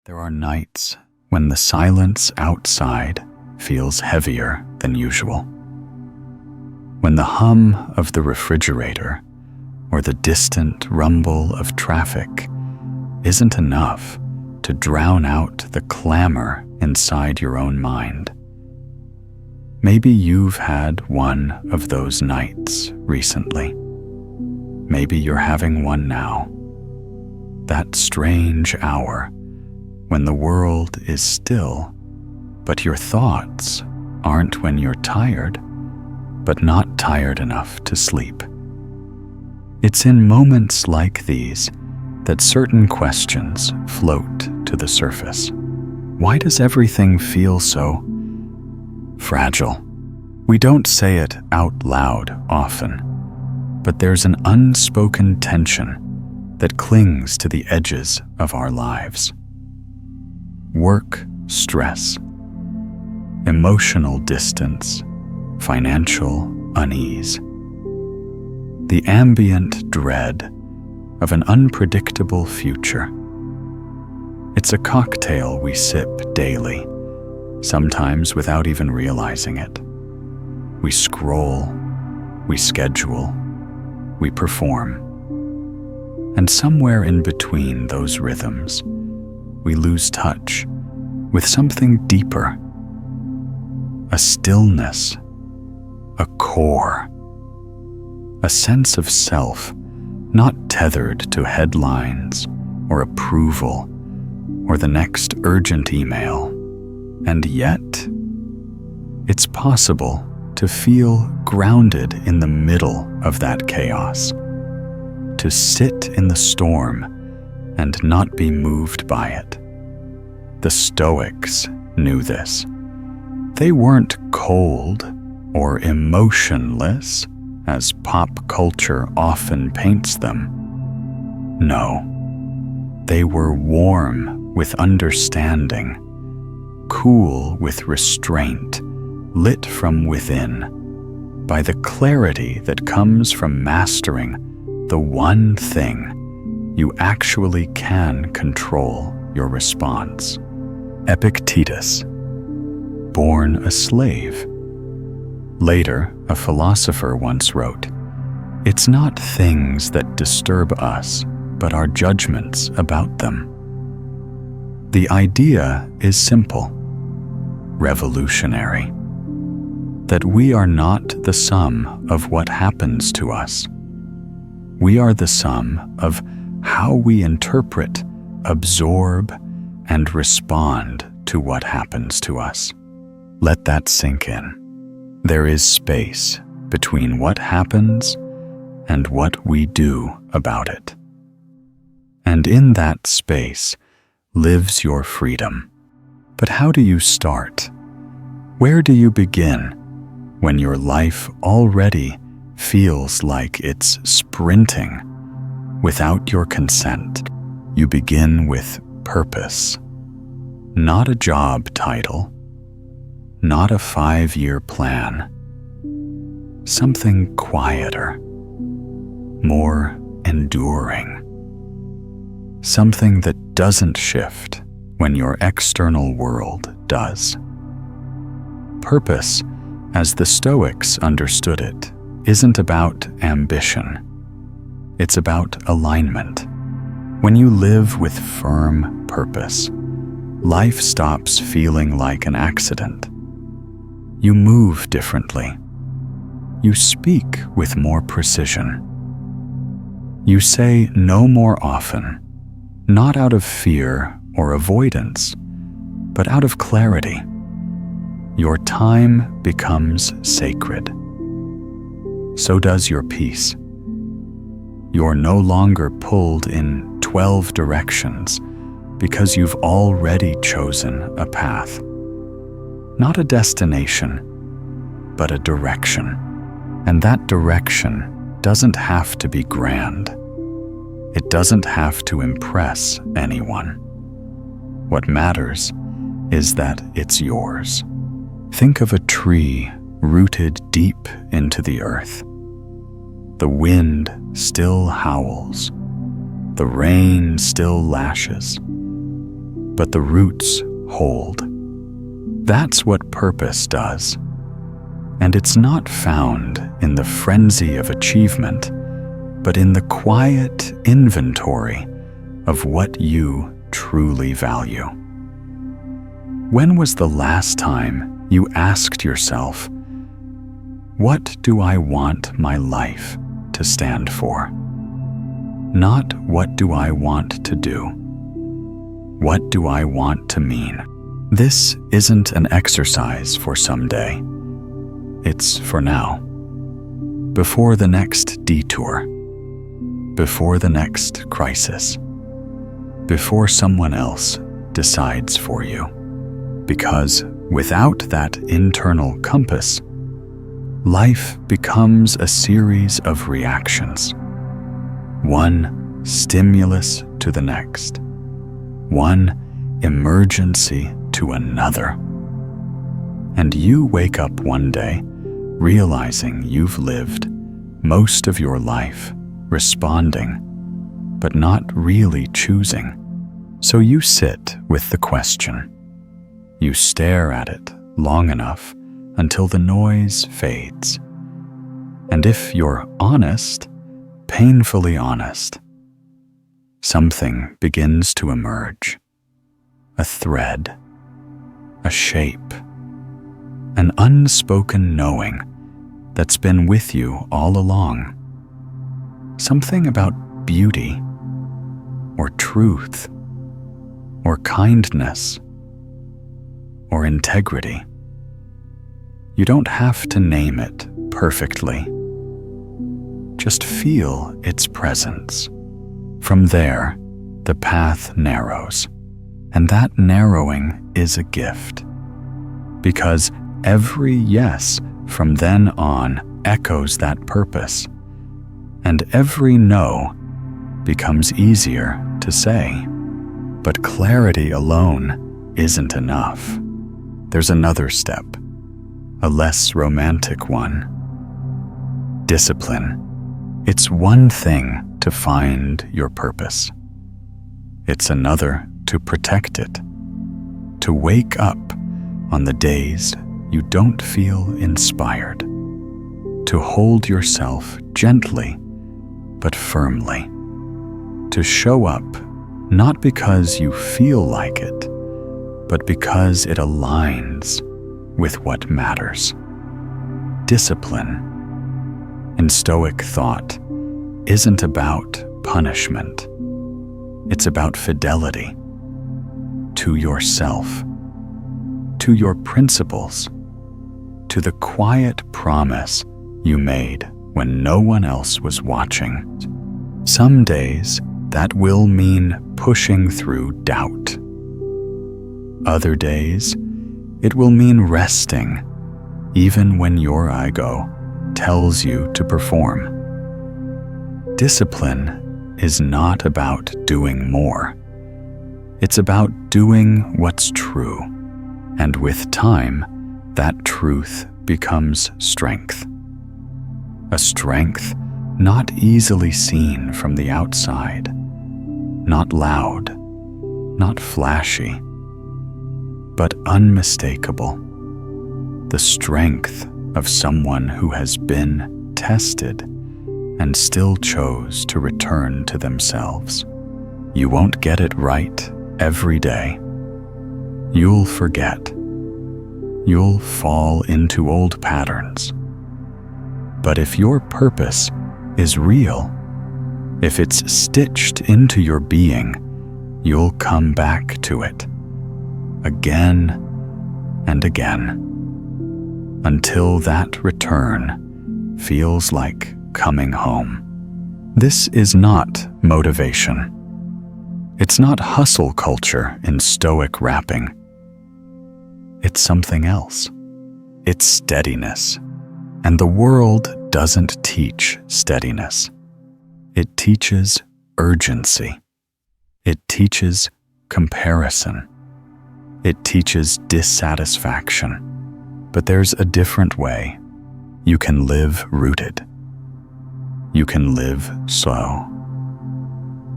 There are nights when the silence outside feels heavier than usual. When the hum of the refrigerator or the distant rumble of traffic isn't enough to drown out the clamor inside your own mind. Maybe you've had one of those nights recently. Maybe you're having one now. That strange hour when the world is still, but your thoughts aren't when you're tired, but not tired enough to sleep. It's in moments like these that certain questions float to the surface. Why does everything feel so fragile? We don't say it out loud often, but there's an unspoken tension that clings to the edges of our lives. Work stress, emotional distance, financial unease. The ambient dread of an unpredictable future. It's a cocktail we sip daily, sometimes without even realizing it. We scroll, we schedule, we perform. And somewhere in between those rhythms, we lose touch with something deeper. A stillness, a core, a sense of self not tethered to headlines or approval or the next urgent email. And yet, it's possible to feel grounded in the middle of that chaos, to sit in the storm and not be moved by it. The Stoics knew this. They weren't cold or emotionless, as pop culture often paints them. No, they were warm with understanding, cool with restraint, lit from within by the clarity that comes from mastering the one thing you actually can control your response. Epictetus, born a slave. Later, a philosopher once wrote, "It's not things that disturb us, but our judgments about them." The idea is simple, revolutionary, that we are not the sum of what happens to us. We are the sum of how we interpret, absorb, and respond to what happens to us. Let that sink in. There is space between what happens and what we do about it. And in that space lives your freedom. But how do you start? Where do you begin when your life already feels like it's sprinting without your consent? You begin with purpose. Not a job title, not a 5-year plan. Something quieter, more enduring. Something that doesn't shift when your external world does. Purpose, as the Stoics understood it, isn't about ambition. It's about alignment. When you live with firm purpose, life stops feeling like an accident. You move differently. You speak with more precision. You say no more often, not out of fear or avoidance, but out of clarity. Your time becomes sacred. So does your peace. You're no longer pulled in 12 directions because you've already chosen a path. Not a destination, but a direction. And that direction doesn't have to be grand. It doesn't have to impress anyone. What matters is that it's yours. Think of a tree rooted deep into the earth. The wind still howls. The rain still lashes. but the roots hold. That's what purpose does. And it's not found in the frenzy of achievement, but in the quiet inventory of what you truly value. When was the last time you asked yourself, what do I want my life to stand for? Not what do I want to do? What do I want to mean? This isn't an exercise for someday. It's for now. Before the next detour. Before the next crisis. Before someone else decides for you. Because without that internal compass, life becomes a series of reactions. One stimulus to the next. One emergency to another. And you wake up one day realizing you've lived most of your life responding, but not really choosing. So you sit with the question. You stare at it long enough until the noise fades. And if you're honest, painfully honest, something begins to emerge. A thread, a shape, an unspoken knowing that's been with you all along. Something about beauty, or truth, or kindness, or integrity. You don't have to name it perfectly. Just feel its presence. From there, the path narrows, and that narrowing is a gift. Because every yes from then on echoes that purpose, and every no becomes easier to say. But clarity alone isn't enough. There's another step, a less romantic one. Discipline. It's one thing to find your purpose. It's another to protect it, to wake up on the days you don't feel inspired, to hold yourself gently but firmly, to show up not because you feel like it, but because it aligns with what matters. Discipline, in Stoic thought, isn't about punishment. It's about fidelity to yourself, to your principles, to the quiet promise you made when no one else was watching. Some days, that will mean pushing through doubt. Other days, it will mean resting, even when your ego tells you to perform. Discipline is not about doing more. It's about doing what's true, and with time, that truth becomes strength. A strength not easily seen from the outside, not loud, not flashy, but unmistakable. The strength of someone who has been tested and still chose to return to themselves. You won't get it right every day. You'll forget. You'll fall into old patterns. But if your purpose is real, if it's stitched into your being, you'll come back to it again and again until that return feels like coming home. This is not motivation. It's not hustle culture in Stoic wrapping. It's something else. It's steadiness. And the world doesn't teach steadiness. It teaches urgency. It teaches comparison. It teaches dissatisfaction. But there's a different way. You can live rooted. You can live slow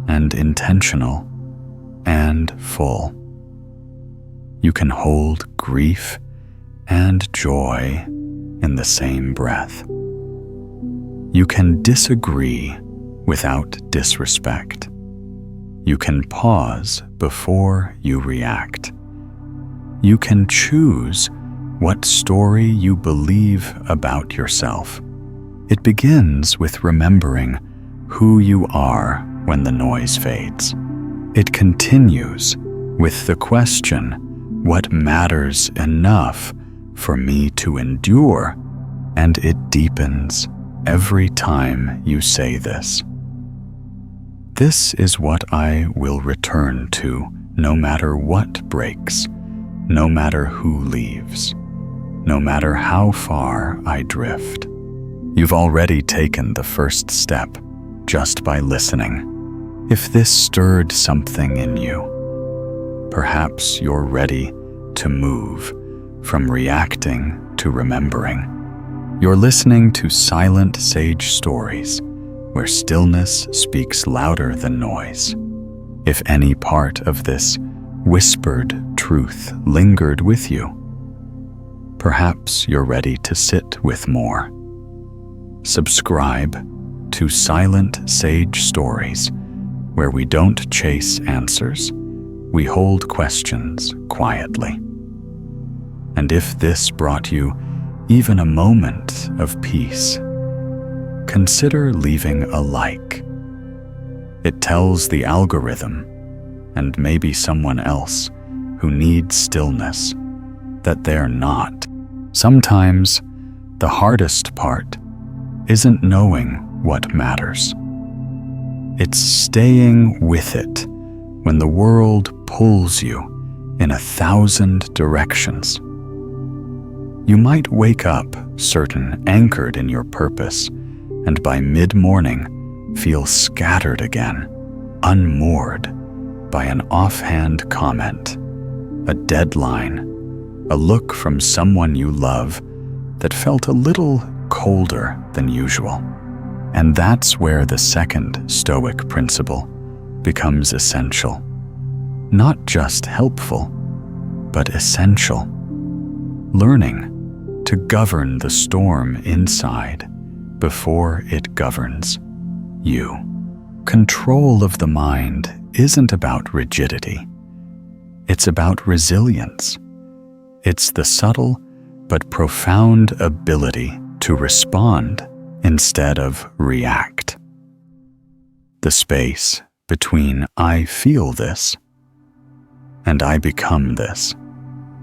and intentional and full. can hold grief and joy in the same breath. You can disagree without disrespect. You can pause before you react. You can choose what story you believe about yourself. It begins with remembering who you are when the noise fades. It continues with the question, what matters enough for me to endure? And it deepens every time you say this. This is what I will return to, no matter what breaks, no matter who leaves, no matter how far I drift. You've already taken the first step just by listening. If this stirred something in you, perhaps you're ready to move from reacting to remembering. You're listening to Silent Sage Stories, where stillness speaks louder than noise. If any part of this whispered truth lingered with you, perhaps you're ready to sit with more. Subscribe to Silent Sage Stories, where we don't chase answers, we hold questions quietly. And if this brought you even a moment of peace, consider leaving a like. It tells the algorithm, and maybe someone else who needs stillness, that they're not. Sometimes the hardest part isn't knowing what matters. It's staying with it when the world pulls you in 1,000 directions. You might wake up certain, anchored in your purpose, and by mid-morning feel scattered again, unmoored by an offhand comment, a deadline, a look from someone you love that felt a little colder than usual. And that's where the second Stoic principle becomes essential. Not just helpful, but essential. Learning to govern the storm inside before it governs you. Control of the mind isn't about rigidity. It's about resilience. It's the subtle but profound ability to respond instead of react. The space between I feel this and I become this.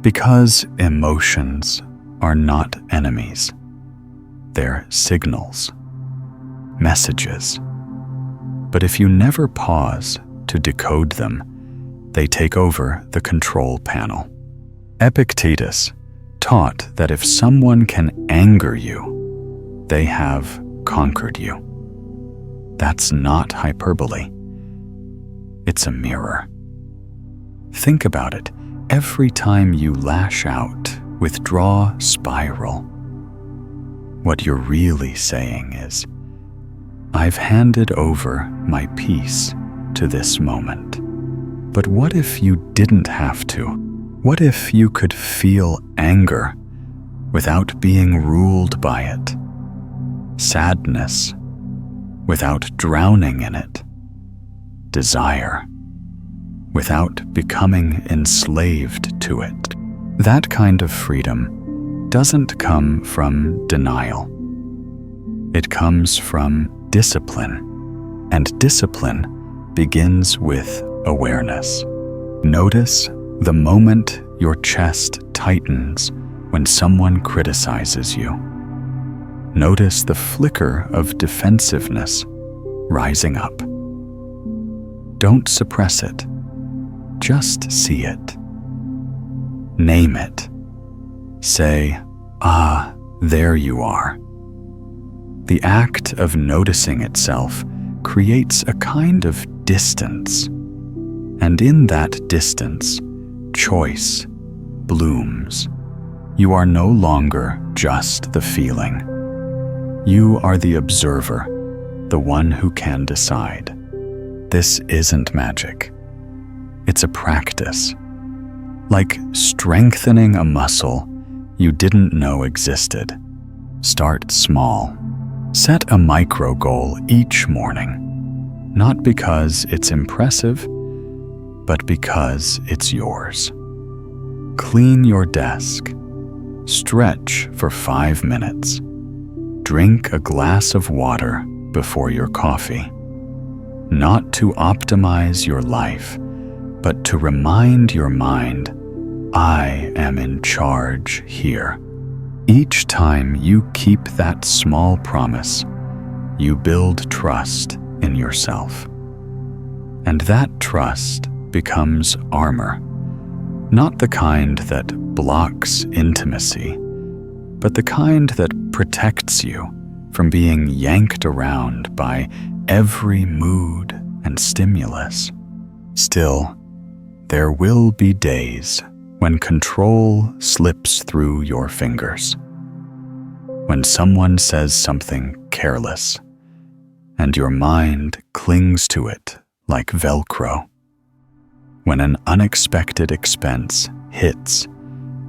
Because emotions are not enemies. They're signals, messages. But if you never pause to decode them, they take over the control panel. Epictetus taught that if someone can anger you, they have conquered you. That's not hyperbole. It's a mirror. Think about it. Every time you lash out, withdraw, spiral, what you're really saying is, I've handed over my peace to this moment. But what if you didn't have to? What if you could feel anger without being ruled by it? Sadness without drowning in it? Desire without becoming enslaved to it? That kind of freedom doesn't come from denial. It comes from discipline, and discipline begins with awareness. Notice the moment your chest tightens when someone criticizes you. Notice the flicker of defensiveness rising up. Don't suppress it. Just see it. Name it. Say, "Ah, there you are." The act of noticing itself creates a kind of distance, and in that distance, choice blooms. You are no longer just the feeling. You are the observer, the one who can decide. This isn't magic. It's a practice. like strengthening a muscle you didn't know existed. Start small. Set a micro goal each morning, not because it's impressive, but because it's yours. Clean your desk. Stretch for 5 minutes. Drink a glass of water before your coffee. Not to optimize your life, but to remind your mind, I am in charge here. Each time you keep that small promise, you build trust in yourself. And that trust becomes armor, not the kind that blocks intimacy, but the kind that protects you from being yanked around by every mood and stimulus. Still, there will be days when control slips through your fingers. When someone says something careless, and your mind clings to it like Velcro. When an unexpected expense hits,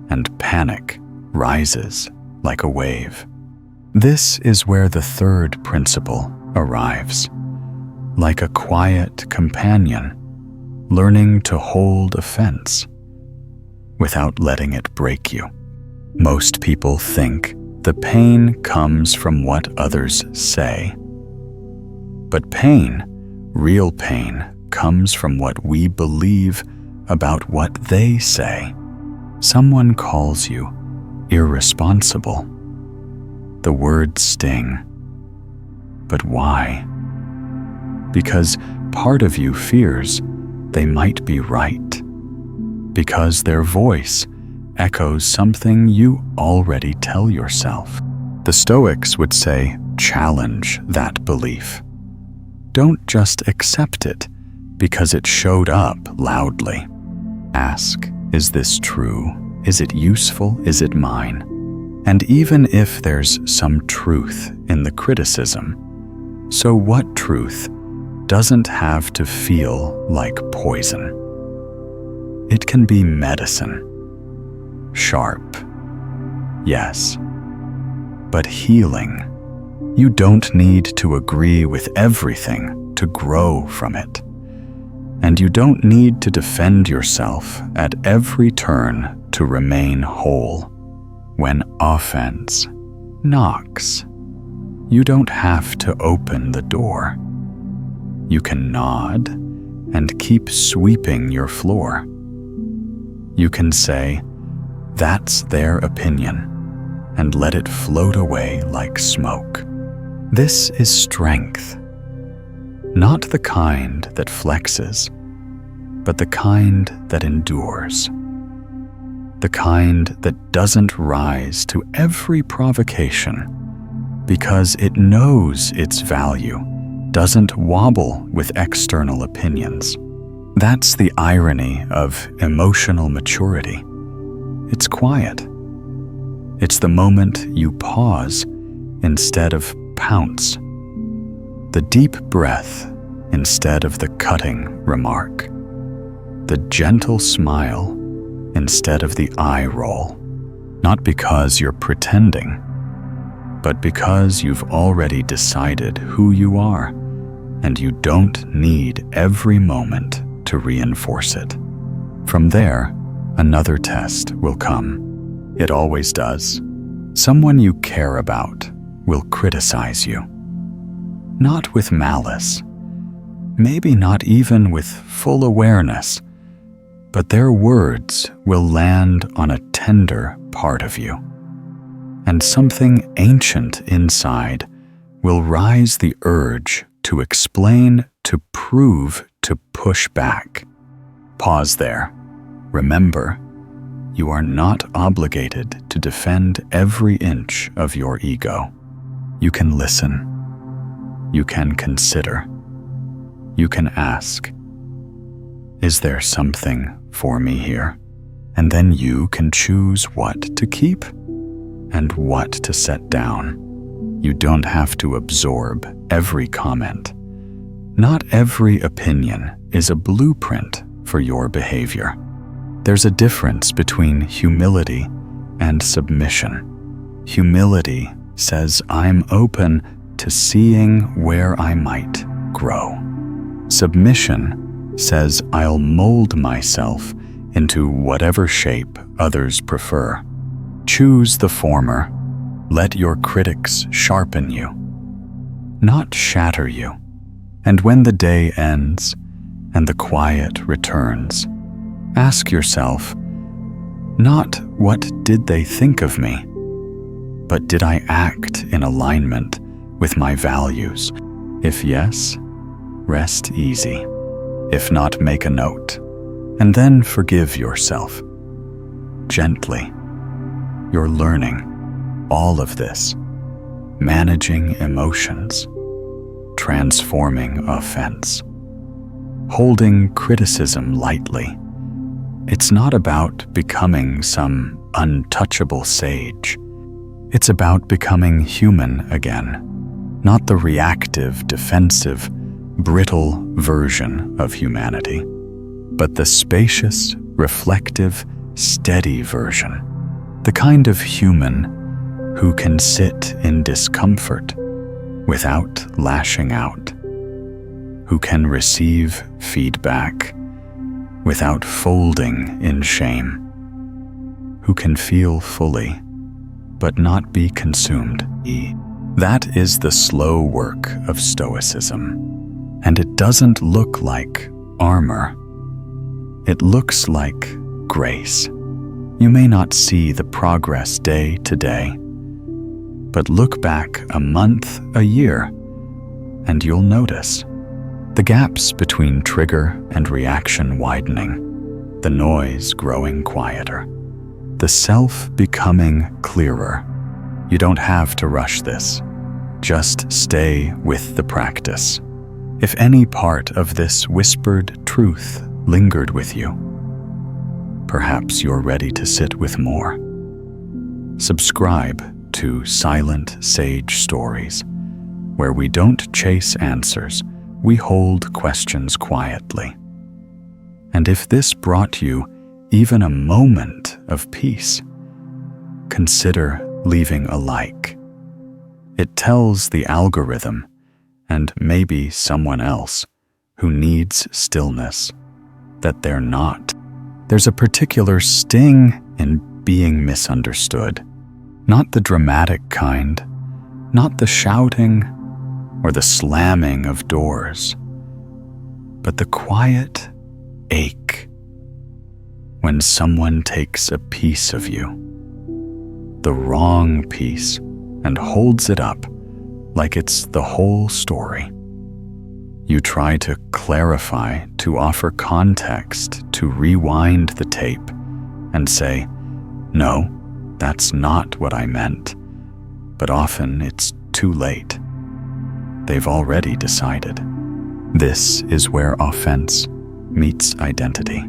and panic rises like a wave. This is where the third principle arrives. Like a quiet companion, learning to hold a fence without letting it break you. Most people think the pain comes from what others say. But pain, real pain, comes from what we believe about what they say. Someone calls you irresponsible. The words sting. But why? Because part of you fears they might be right. Because their voice echoes something you already tell yourself. The Stoics would say, challenge that belief. Don't just accept it because it showed up loudly. Ask, is this true? Is it useful? Is it mine? And even if there's some truth in the criticism, so what truth doesn't have to feel like poison? It can be medicine. Sharp, yes, but healing. You don't need to agree with everything to grow from it. And you don't need to defend yourself at every turn to remain whole. When offense knocks, you don't have to open the door. You can nod and keep sweeping your floor. You can say, that's their opinion, and let it float away like smoke. This is strength. Not the kind that flexes, but the kind that endures. The kind that doesn't rise to every provocation because it knows its value, doesn't wobble with external opinions. That's the irony of emotional maturity. It's quiet. It's the moment you pause instead of pounce. The deep breath instead of the cutting remark. The gentle smile instead of the eye roll. Not because you're pretending, but because you've already decided who you are, and you don't need every moment to reinforce it. From there, another test will come. It always does. Someone you care about will criticize you. Not with malice, maybe not even with full awareness, but their words will land on a tender part of you. And something ancient inside will rise the urge to explain, to prove, to push back. Pause there. Remember, you are not obligated to defend every inch of your ego. You can listen. You can consider. You can ask, is there something for me here? And then you can choose what to keep and what to set down. You don't have to absorb every comment. Not every opinion is a blueprint for your behavior. There's a difference between humility and submission. Humility says I'm open to seeing where I might grow. Submission says I'll mold myself into whatever shape others prefer. Choose the former. Let your critics sharpen you, not shatter you. And when the day ends and the quiet returns, ask yourself, not what did they think of me, but did I act in alignment with my values? If yes, rest easy. If not, make a note, and then forgive yourself. Gently. You're learning all of this, managing emotions, transforming offense, holding criticism lightly. It's not about becoming some untouchable sage. It's about becoming human again, not the reactive, defensive, brittle version of humanity, but the spacious, reflective, steady version, the kind of human who can sit in discomfort without lashing out, who can receive feedback without folding in shame, who can feel fully but not be consumed. That is the slow work of Stoicism, and it doesn't look like armor. It looks like grace. You may not see the progress day to day, but look back a month, a year, and you'll notice the gaps between trigger and reaction widening, the noise growing quieter, the self becoming clearer. You don't have to rush this. Just stay with the practice. If any part of this whispered truth lingered with you, perhaps you're ready to sit with more. Subscribe to Silent Sage Stories, where we don't chase answers, we hold questions quietly. And if this brought you even a moment of peace, consider leaving a like. It tells the algorithm, and maybe someone else who needs stillness, that they're not. There's a particular sting in being misunderstood, not the dramatic kind, not the shouting or the slamming of doors, but the quiet ache when someone takes a piece of you, the wrong piece, and holds it up like it's the whole story. You try to clarify, to offer context, to rewind the tape and say, no, that's not what I meant. But often it's too late. They've already decided. This is where offense meets identity,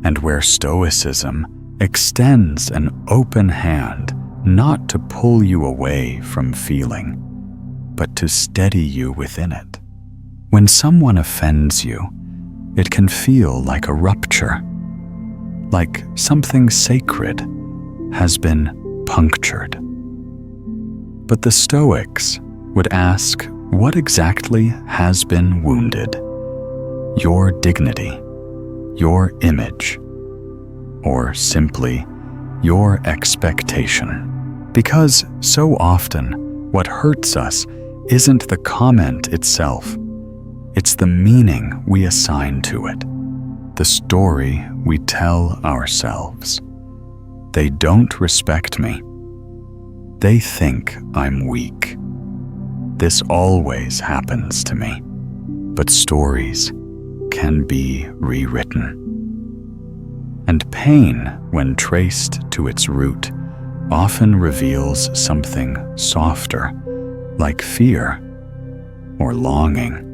and where Stoicism extends an open hand not to pull you away from feeling, but to steady you within it. When someone offends you, it can feel like a rupture, like something sacred has been punctured. But the Stoics would ask, what exactly has been wounded? Your dignity, your image, or simply your expectation? Because so often what hurts us isn't the comment itself, it's the meaning we assign to it, the story we tell ourselves. They don't respect me. They think I'm weak. This always happens to me. But stories can be rewritten. And pain, when traced to its root, often reveals something softer, like fear, or longing,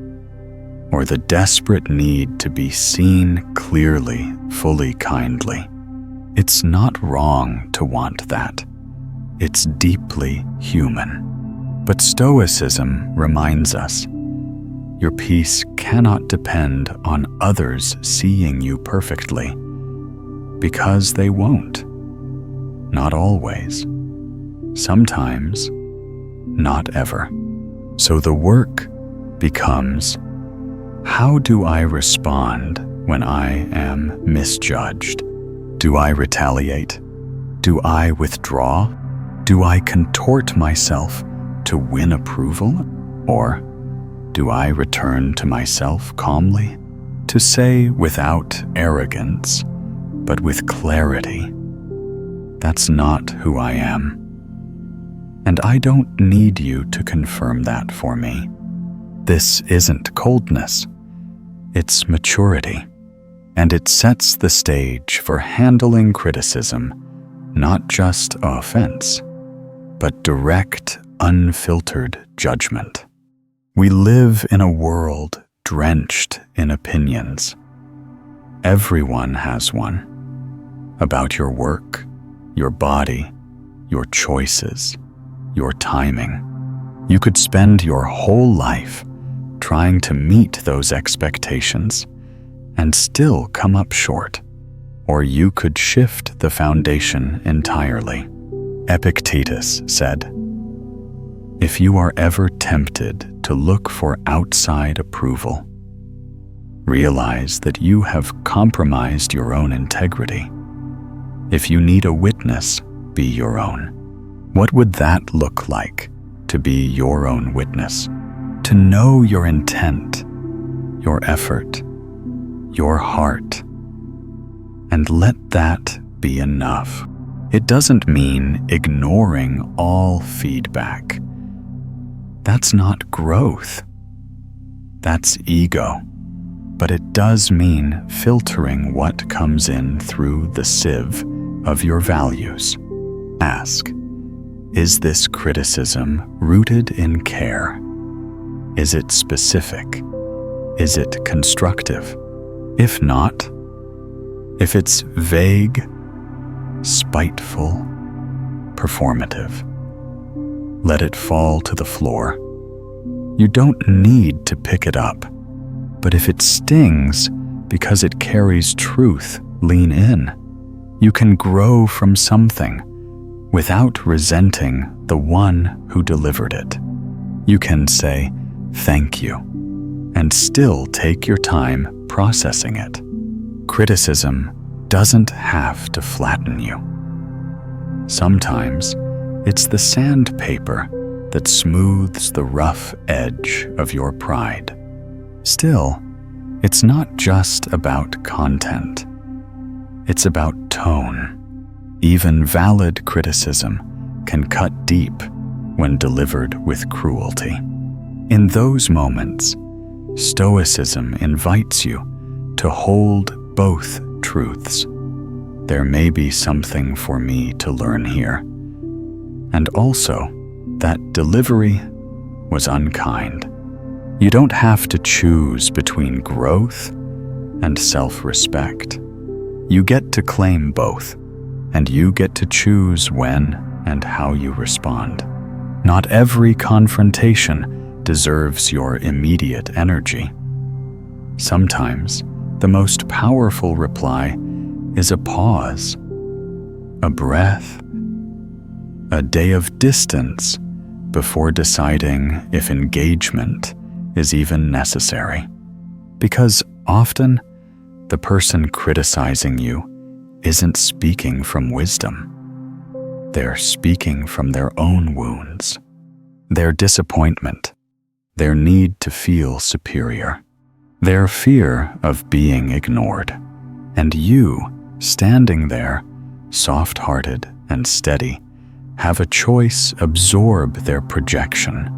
or the desperate need to be seen clearly, fully, kindly. It's not wrong to want that. It's deeply human. But Stoicism reminds us, your peace cannot depend on others seeing you perfectly. because they won't. Not always. Sometimes, not ever. So the work becomes, how do I respond when I am misjudged? Do I retaliate? Do I withdraw? Do I contort myself to win approval? Or do I return to myself calmly, to say without arrogance, but with clarity, that's not who I am. And I don't need you to confirm that for me. This isn't coldness, it's maturity. And it sets the stage for handling criticism, not just offense, but direct, unfiltered judgment. We live in a world drenched in opinions. Everyone has one. About your work, your body, your choices, your timing. You could spend your whole life trying to meet those expectations and still come up short. Or you could shift the foundation entirely. Epictetus said, "If you are ever tempted to look for outside approval, realize that you have compromised your own integrity. If you need a witness, be your own." What would that look like, to be your own witness? To know your intent, your effort, your heart, and let that be enough. It doesn't mean ignoring all feedback. That's not growth. That's ego. But it does mean filtering what comes in through the sieve of your values. Ask, is this criticism rooted in care? Is it specific? Is it constructive? If not, if it's vague, spiteful, performative, let it fall to the floor. You don't need to pick it up, but if it stings because it carries truth, lean in. You can grow from something without resenting the one who delivered it. You can say, "Thank you," and still take your time processing it. Criticism doesn't have to flatten you. Sometimes it's the sandpaper that smooths the rough edge of your pride. Still, it's not just about content. It's about tone. Even valid criticism can cut deep when delivered with cruelty. In those moments, Stoicism invites you to hold both truths. There may be something for me to learn here. And also, that delivery was unkind. You don't have to choose between growth and self-respect. You get to claim both, and you get to choose when and how you respond. Not every confrontation deserves your immediate energy. Sometimes, the most powerful reply is a pause, a breath, a day of distance before deciding if engagement is even necessary. Because often, the person criticizing you isn't speaking from wisdom. They're speaking from their own wounds, their disappointment, their need to feel superior, their fear of being ignored. And you, standing there, soft-hearted and steady, have a choice: absorb their projection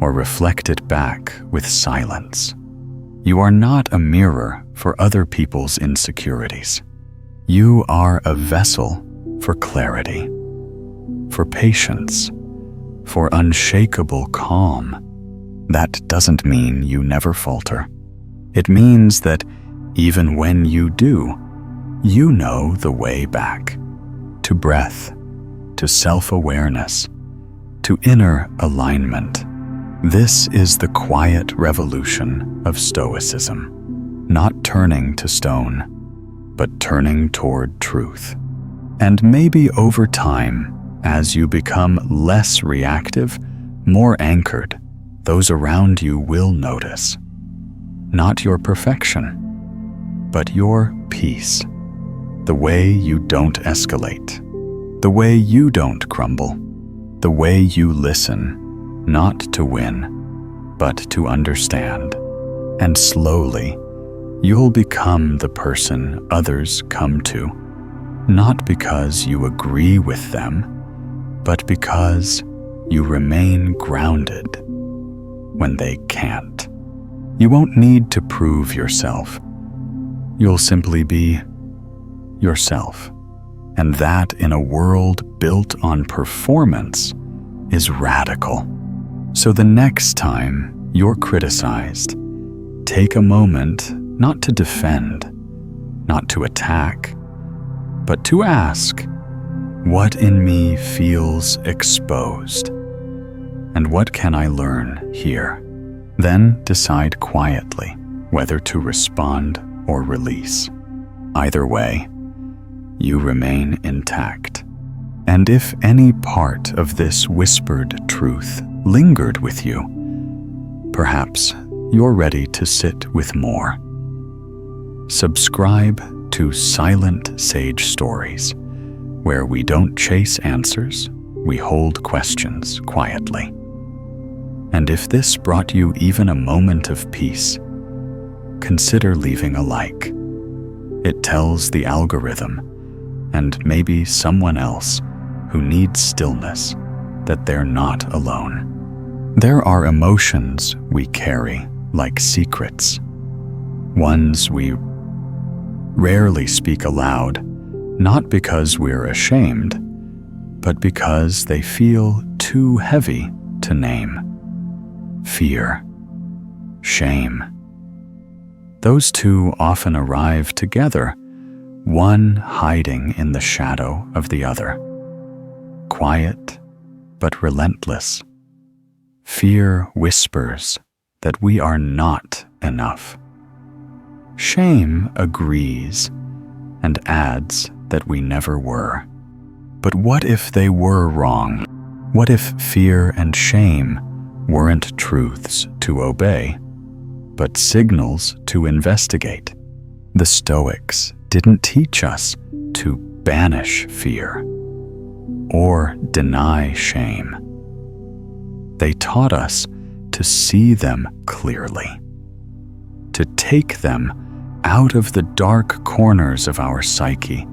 or reflect it back with silence. You are not a mirror for other people's insecurities. You are a vessel for clarity, for patience, for unshakable calm. That doesn't mean you never falter. It means that even when you do, you know the way back to breath, to self-awareness, to inner alignment. This is the quiet revolution of Stoicism, not turning to stone, but turning toward truth. And maybe over time, as you become less reactive, more anchored, those around you will notice. Not your perfection, but your peace. The way you don't escalate. The way you don't crumble. The way you listen, not to win, but to understand. And slowly, you'll become the person others come to, not because you agree with them, but because you remain grounded when they can't. You won't need to prove yourself. You'll simply be yourself. And that, in a world built on performance, is radical. So the next time you're criticized, take a moment not to defend, not to attack, but to ask, what in me feels exposed? And what can I learn here? Then decide quietly whether to respond or release. Either way, you remain intact. And if any part of this whispered truth lingered with you, perhaps you're ready to sit with more. Subscribe to Silent Sage Stories, where we don't chase answers, we hold questions quietly. And if this brought you even a moment of peace, consider leaving a like. It tells the algorithm, and maybe someone else who needs stillness, that they're not alone. There are emotions we carry like secrets, ones we rarely speak aloud, not because we're ashamed, but because they feel too heavy to name. Fear, shame. Those two often arrive together, one hiding in the shadow of the other. Quiet, but relentless. Fear whispers that we are not enough. Shame agrees and adds that we never were. But what if they were wrong? What if fear and shame weren't truths to obey, but signals to investigate? The Stoics didn't teach us to banish fear or deny shame. They taught us to see them clearly, to take them out of the dark corners of our psyche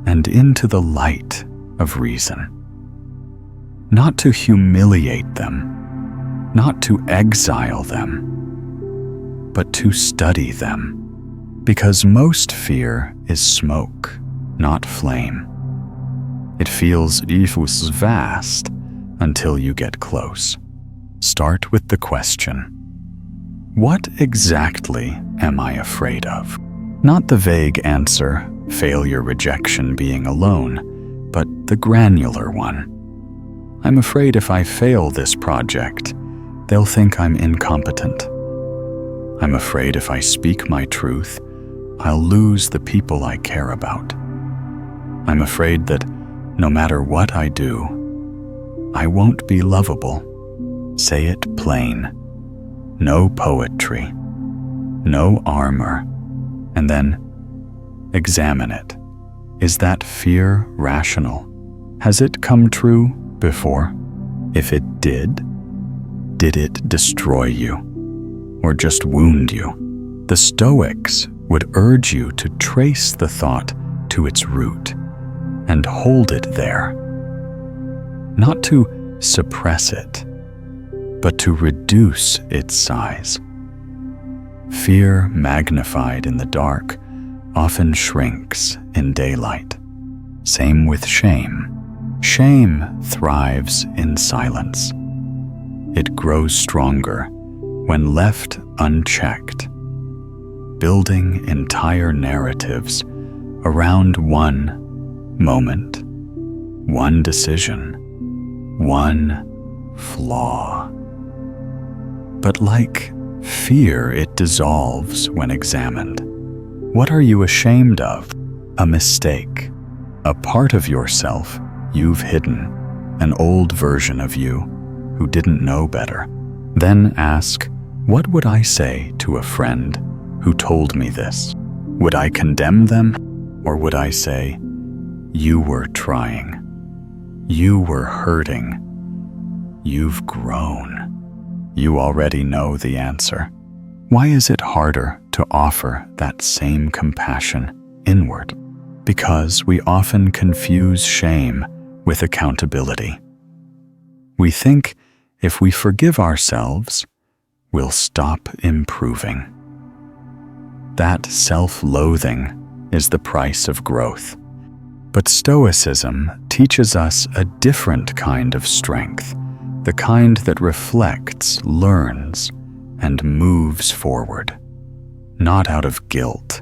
and into the light of reason. Not to humiliate them, not to exile them, but to study them. Because most fear is smoke, not flame. It feels vast until you get close. Start with the question, what exactly am I afraid of? Not the vague answer, failure, rejection, being alone, but the granular one. I'm afraid if I fail this project, they'll think I'm incompetent. I'm afraid if I speak my truth, I'll lose the people I care about. I'm afraid that no matter what I do, I won't be lovable. Say it plain. No poetry, no armor, and then examine it. Is that fear rational? Has it come true before? If it did it destroy you or just wound you? The Stoics would urge you to trace the thought to its root and hold it there, not to suppress it, but to reduce its size. Fear magnified in the dark often shrinks in daylight. Same with shame. Shame thrives in silence. It grows stronger when left unchecked, building entire narratives around one moment, one decision, one flaw. But like fear, it dissolves when examined. What are you ashamed of? A mistake, a part of yourself you've hidden, an old version of you who didn't know better. Then ask, what would I say to a friend who told me this? Would I condemn them, or would I say, you were trying, you were hurting, you've grown? You already know the answer. Why is it harder to offer that same compassion inward? Because we often confuse shame with accountability. We think if we forgive ourselves, we'll stop improving. That self-loathing is the price of growth. But Stoicism teaches us a different kind of strength, the kind that reflects, learns, and moves forward, not out of guilt,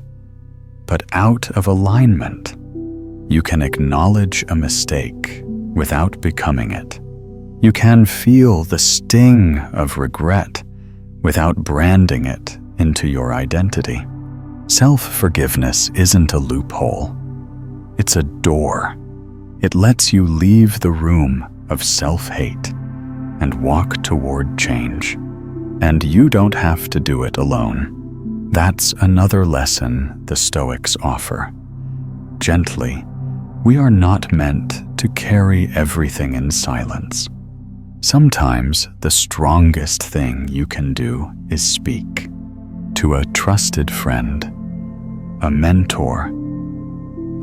but out of alignment. You can acknowledge a mistake without becoming it. You can feel the sting of regret without branding it into your identity. Self-forgiveness isn't a loophole. It's a door. It lets you leave the room of self-hate and walk toward change. And you don't have to do it alone. That's another lesson the Stoics offer. Gently, we are not meant to carry everything in silence. Sometimes the strongest thing you can do is speak to a trusted friend, a mentor,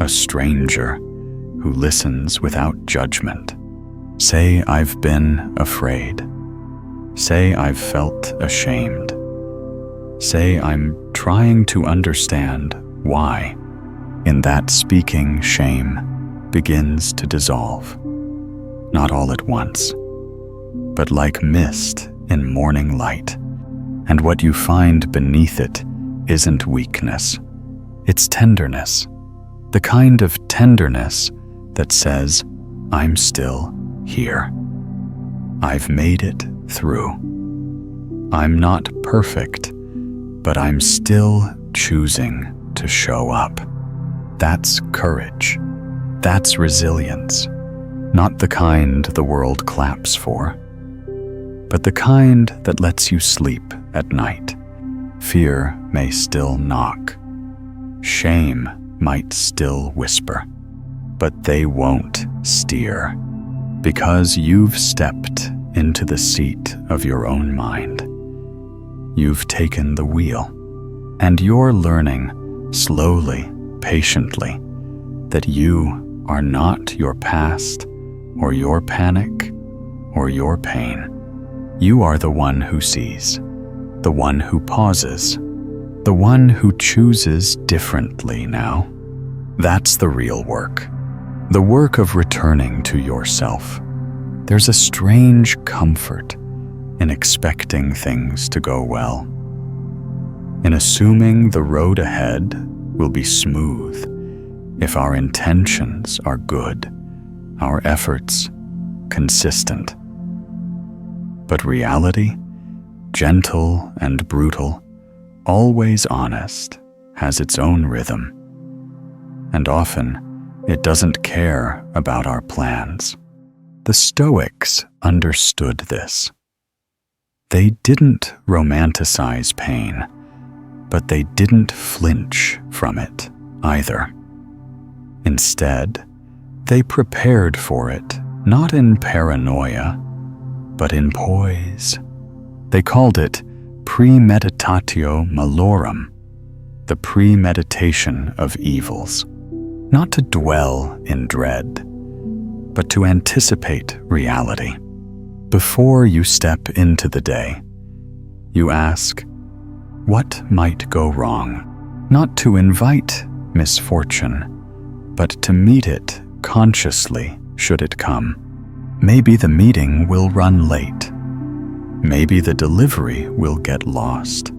a stranger who listens without judgment. Say, I've been afraid. Say, I've felt ashamed. Say, I'm trying to understand why. In that speaking, shame begins to dissolve. Not all at once, but like mist in morning light. And what you find beneath it isn't weakness. It's tenderness. The kind of tenderness that says, I'm still here. I've made it through. I'm not perfect, but I'm still choosing to show up. That's courage. That's resilience. Not the kind the world claps for, but the kind that lets you sleep at night. Fear may still knock. Shame might still whisper, but they won't steer, because you've stepped into the seat of your own mind. You've taken the wheel, and you're learning slowly, patiently, that you are not your past or your panic or your pain. You are the one who sees, the one who pauses, the one who chooses differently now. That's the real work, the work of returning to yourself. There's a strange comfort in expecting things to go well, in assuming the road ahead will be smooth if our intentions are good, our efforts consistent. But reality, gentle and brutal, always honest, has its own rhythm. And often, it doesn't care about our plans. The Stoics understood this. They didn't romanticize pain, but they didn't flinch from it either. Instead, they prepared for it, not in paranoia, but in poise. They called it premeditatio malorum, the premeditation of evils, not to dwell in dread, but to anticipate reality. Before you step into the day, you ask, what might go wrong? Not to invite misfortune, but to meet it consciously should it come. Maybe the meeting will run late. Maybe the delivery will get lost.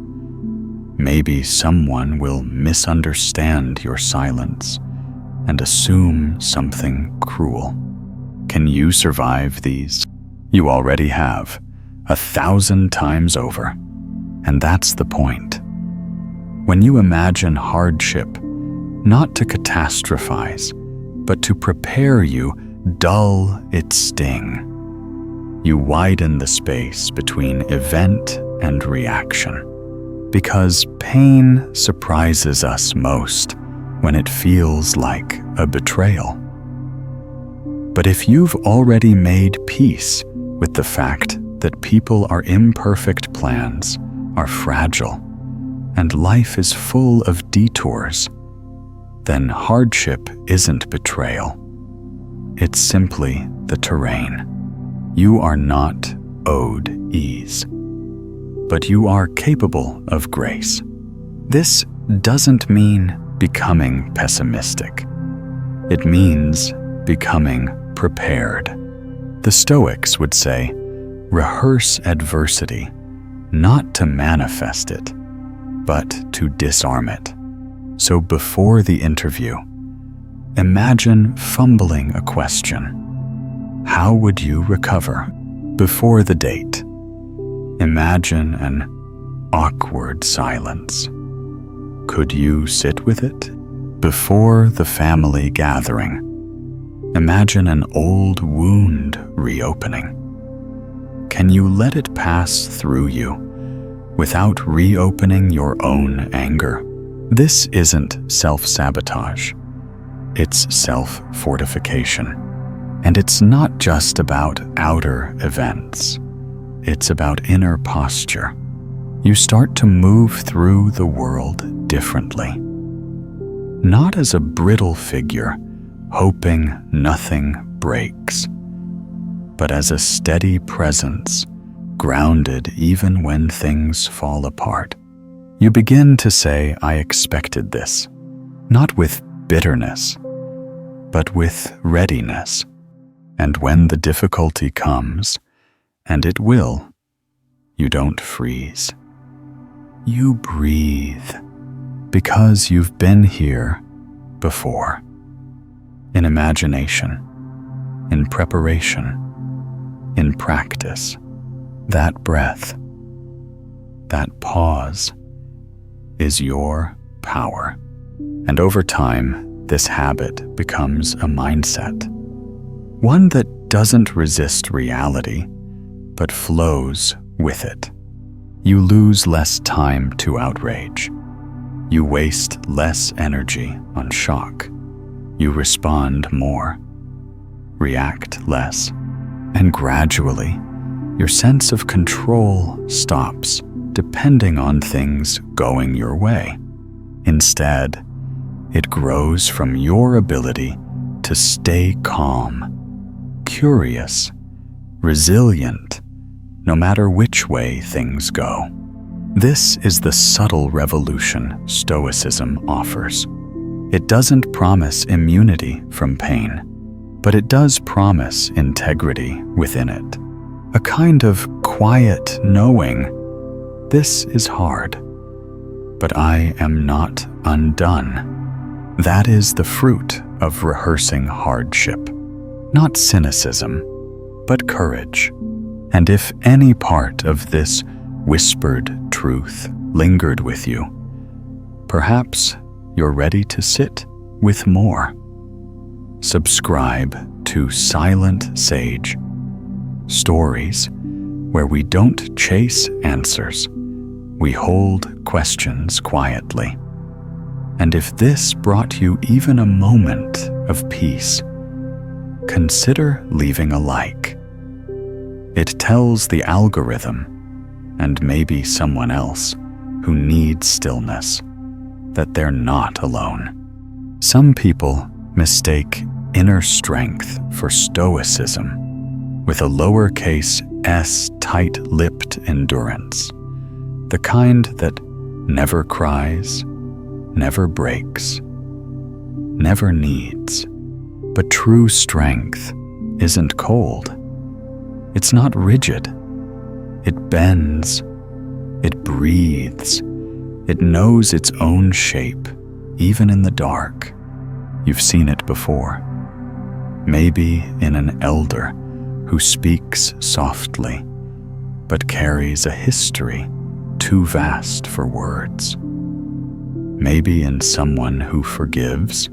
Maybe someone will misunderstand your silence and assume something cruel. Can you survive these? You already have, 1,000 times over. And that's the point. When you imagine hardship, not to catastrophize, but to prepare you, dull its sting. You widen the space between event and reaction, because pain surprises us most when it feels like a betrayal. But if you've already made peace with the fact that people are imperfect plans, are fragile, and life is full of detours, then hardship isn't betrayal. It's simply the terrain. You are not owed ease, but you are capable of grace. This doesn't mean becoming pessimistic. It means becoming prepared. The Stoics would say, rehearse adversity, not to manifest it, but to disarm it. So before the interview, imagine fumbling a question. How would you recover? Before the date, imagine an awkward silence. Could you sit with it? Before the family gathering, imagine an old wound reopening. Can you let it pass through you without reopening your own anger? This isn't self-sabotage. It's self-fortification. And it's not just about outer events. It's about inner posture. You start to move through the world differently. Not as a brittle figure, hoping nothing breaks, but as a steady presence, grounded even when things fall apart. You begin to say, I expected this, not with bitterness, but with readiness. And when the difficulty comes, and it will, you don't freeze. You breathe, because you've been here before. In imagination, in preparation, in practice. That breath, that pause, is your power. And over time, this habit becomes a mindset. One that doesn't resist reality, but flows with it. You lose less time to outrage. You waste less energy on shock. You respond more, react less, and gradually, your sense of control stops depending on things going your way. Instead, it grows from your ability to stay calm, curious, resilient, no matter which way things go. This is the subtle revolution Stoicism offers. It doesn't promise immunity from pain, but it does promise integrity within it. A kind of quiet knowing, this is hard, but I am not undone. That is the fruit of rehearsing hardship. Not cynicism, but courage. And if any part of this whispered truth lingered with you, perhaps you're ready to sit with more. Subscribe to Silent Sage Stories, where we don't chase answers, we hold questions quietly. And if this brought you even a moment of peace, consider leaving a like. It tells the algorithm, and maybe someone else who needs stillness, that they're not alone. Some people mistake inner strength for stoicism, with a lowercase s tight-lipped endurance, the kind that never cries, never breaks, never needs. But true strength isn't cold. It's not rigid. It bends. It breathes. It knows its own shape, even in the dark. You've seen it before. Maybe in an elder who speaks softly, but carries a history too vast for words. maybe in someone who forgives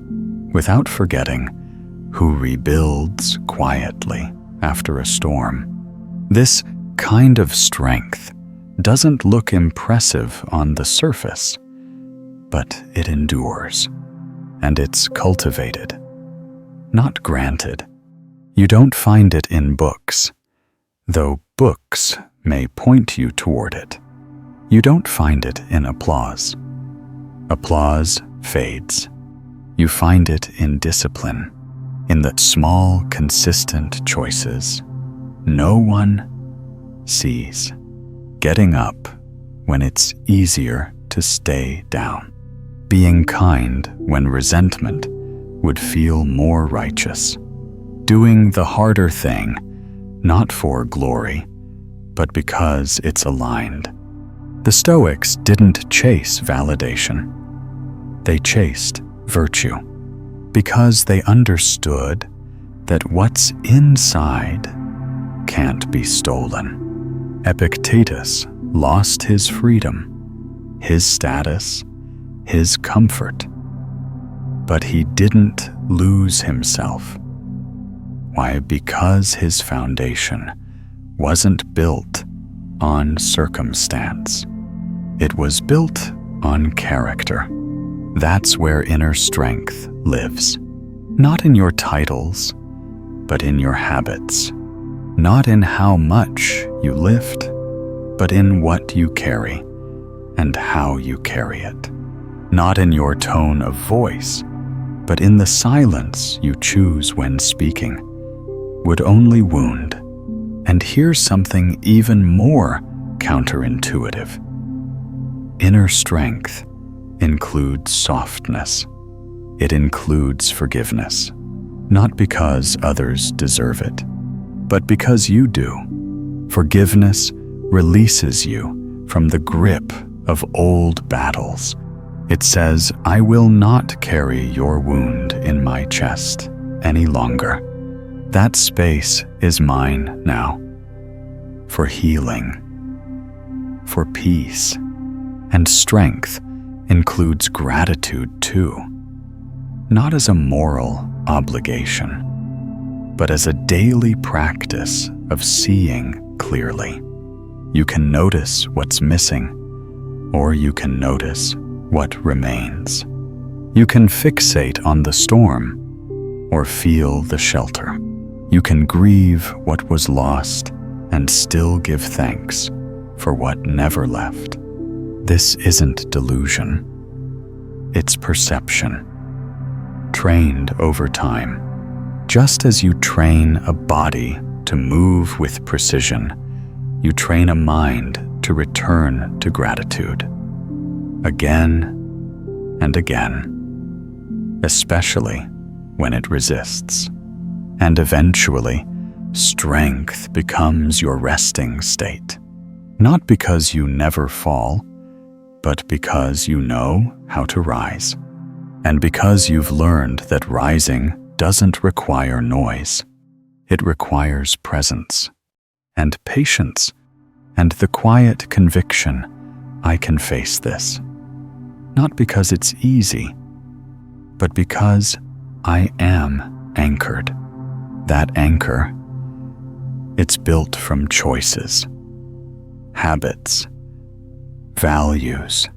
without forgetting, who rebuilds quietly after a storm. This kind of strength doesn't look impressive on the surface, but it endures, and it's cultivated, not granted. You don't find it in books, though books may point you toward it. You don't find it in applause. Applause fades. You find it in discipline, in the small, consistent choices no one sees. Getting up when it's easier to stay down. Being kind when resentment would feel more righteous. Doing the harder thing, not for glory, but because it's aligned. The Stoics didn't chase validation. They chased virtue, because they understood that what's inside can't be stolen. Epictetus lost his freedom, his status, his comfort, but he didn't lose himself. Why? Because his foundation wasn't built on circumstance. It was built on character. That's where inner strength lives. Not in your titles, but in your habits. Not in how much you lift, but in what you carry and how you carry it. Not in your tone of voice, but in the silence you choose when speaking. Would only wound. And here's something even more counterintuitive. Inner strength includes softness. It includes forgiveness, not because others deserve it, but because you do. Forgiveness releases you from the grip of old battles. It says, I will not carry your wound in my chest any longer. That space is mine now, for healing, for peace, and strength includes gratitude too, not as a moral obligation, but as a daily practice of seeing clearly. You can notice what's missing, or you can notice what remains. You can fixate on the storm, or feel the shelter. You can grieve what was lost and still give thanks for what never left. This isn't delusion. It's perception, trained over time. Just as you train a body to move with precision, you train a mind to return to gratitude. Again and again, especially when it resists. And eventually, strength becomes your resting state. Not because you never fall, but because you know how to rise. And because you've learned that rising doesn't require noise. It requires presence and patience and the quiet conviction, I can face this. Not because it's easy, but because I am anchored. That anchor, it's built from choices, habits, values,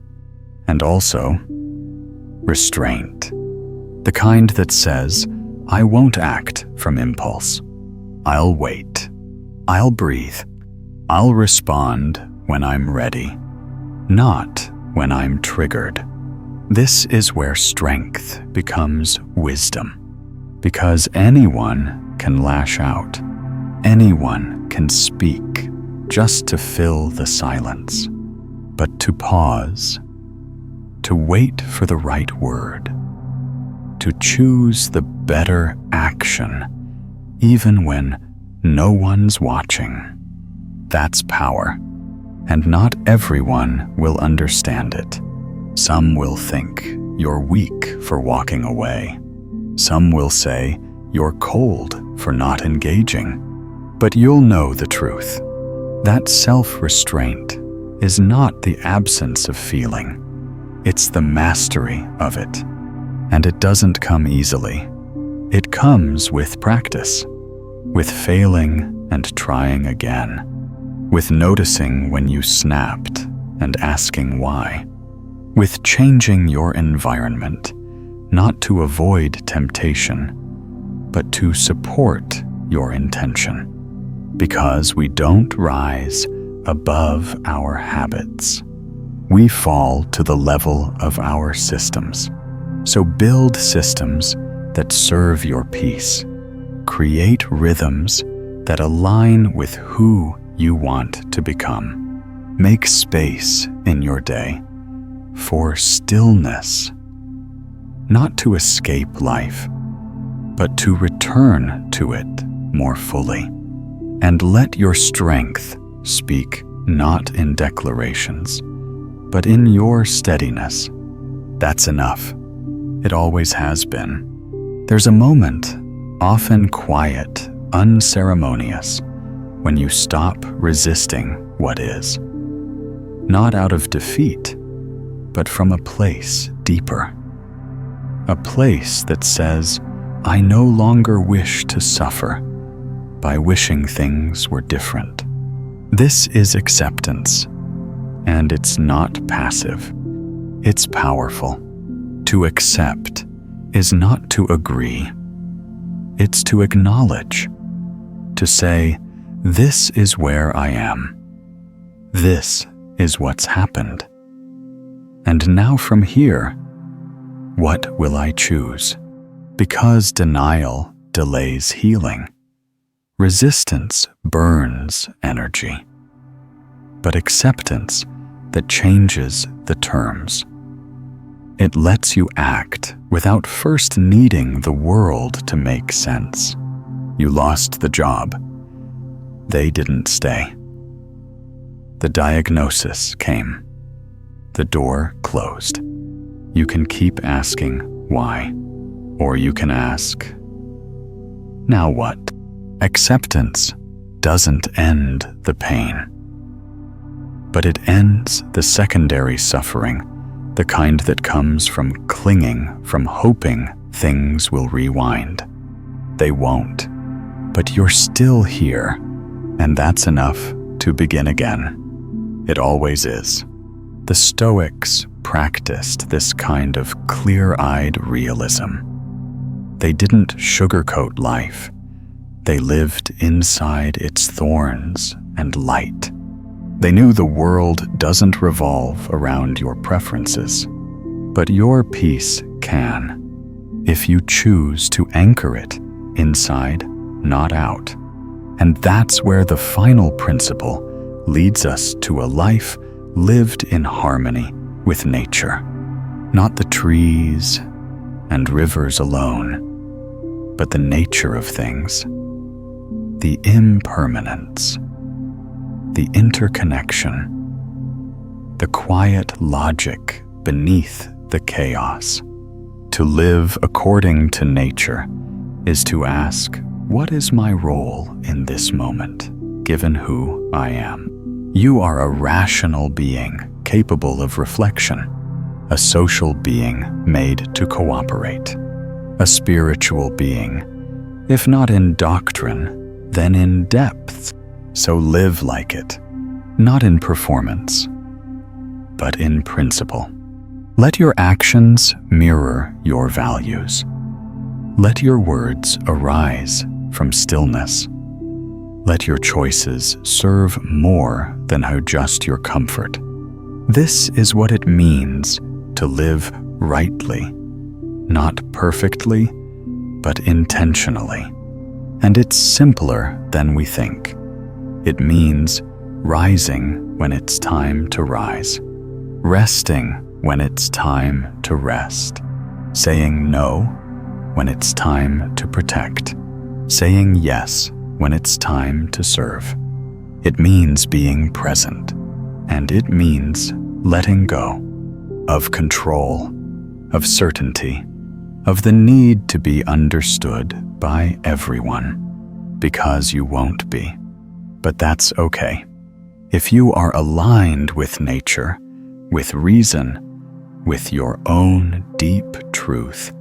and also restraint. The kind that says, I won't act from impulse. I'll wait. I'll breathe. I'll respond when I'm ready, not when I'm triggered. This is where strength becomes wisdom, because anyone can lash out. Anyone can speak just to fill the silence. But to pause, to wait for the right word, to choose the better action, even when no one's watching, that's power. And not everyone will understand it. Some will think you're weak for walking away. Some will say you're cold for not engaging. But you'll know the truth. That self-restraint is not the absence of feeling. It's the mastery of it. And it doesn't come easily. It comes with practice, with failing and trying again, with noticing when you snapped and asking why, with changing your environment, not to avoid temptation, but to support your intention. Because we don't rise above our habits. We fall to the level of our systems. So build systems that serve your peace. Create rhythms that align with who you want to become. Make space in your day for stillness, not to escape life, but to return to it more fully. And let your strength speak not in declarations, but in your steadiness. That's enough. It always has been. There's a moment, often quiet, unceremonious, when you stop resisting what is. Not out of defeat, but from a place deeper. A place that says, I no longer wish to suffer by wishing things were different. This is acceptance, and it's not passive. It's powerful. To accept is not to agree. It's to acknowledge, to say, this is where I am. This is what's happened. And now from here, what will I choose? Because denial delays healing. Resistance burns energy. But acceptance that changes the terms. It lets you act without first needing the world to make sense. You lost the job. They didn't stay. The diagnosis came. The door closed. You can keep asking why, or you can ask, now what? Acceptance doesn't end the pain, but it ends the secondary suffering, the kind that comes from clinging, from hoping things will rewind. They won't, but you're still here, and that's enough to begin again. It always is. The Stoics practiced this kind of clear-eyed realism. They didn't sugarcoat life. They lived inside its thorns and light. They knew the world doesn't revolve around your preferences, but your peace can, if you choose to anchor it inside, not out. And that's where the final principle leads us to a life lived in harmony with nature. Not the trees and rivers alone, but the nature of things. The impermanence, the interconnection, the quiet logic beneath the chaos. To live according to nature is to ask, what is my role in this moment, given who I am? You are a rational being capable of reflection, a social being made to cooperate, a spiritual being, if not in doctrine, then in depth. So live like it, not in performance, but in principle. Let your actions mirror your values. Let your words arise from stillness. Let your choices serve more than just your comfort. This is what it means to live rightly, not perfectly, but intentionally. And it's simpler than we think. It means rising when it's time to rise, resting when it's time to rest, saying no when it's time to protect, saying yes when it's time to serve. It means being present, and it means letting go of control, of certainty, of the need to be understood by everyone, because you won't be. But that's okay. If you are aligned with nature, with reason, with your own deep truth,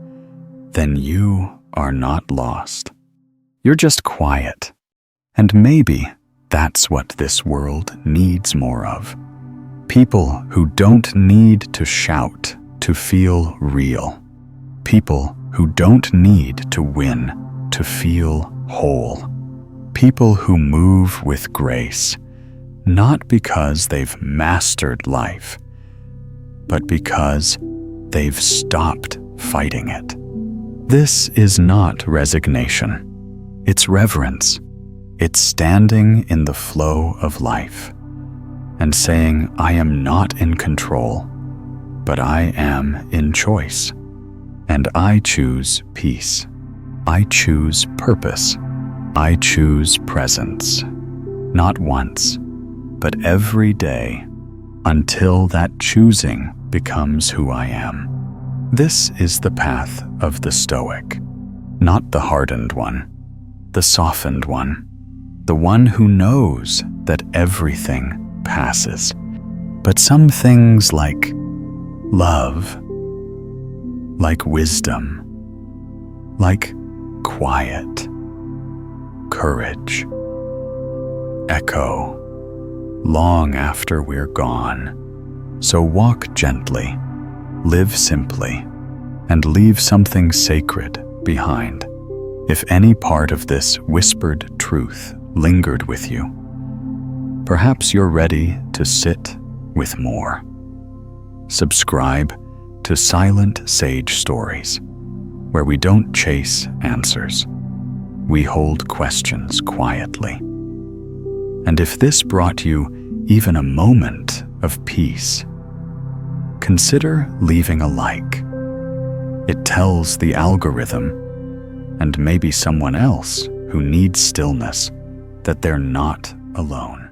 then you are not lost. You're just quiet, and maybe that's what this world needs more of. People who don't need to shout to feel real. People who don't need to win to feel whole. People who move with grace, not because they've mastered life, but because they've stopped fighting it. This is not resignation. It's reverence. It's standing in the flow of life and saying, I am not in control, but I am in choice. And I choose peace. I choose purpose. I choose presence. Not once, but every day, until that choosing becomes who I am. This is the path of the Stoic, not the hardened one, the softened one, the one who knows that everything passes, but some things like love, like wisdom, like quiet, courage, echo long after we're gone. So walk gently, live simply, and leave something sacred behind. If any part of this whispered truth lingered with you, perhaps you're ready to sit with more. Subscribe to Silent Sage Stories, where we don't chase answers. We hold questions quietly. And if this brought you even a moment of peace, consider leaving a like. It tells the algorithm, and maybe someone else who needs stillness, that they're not alone.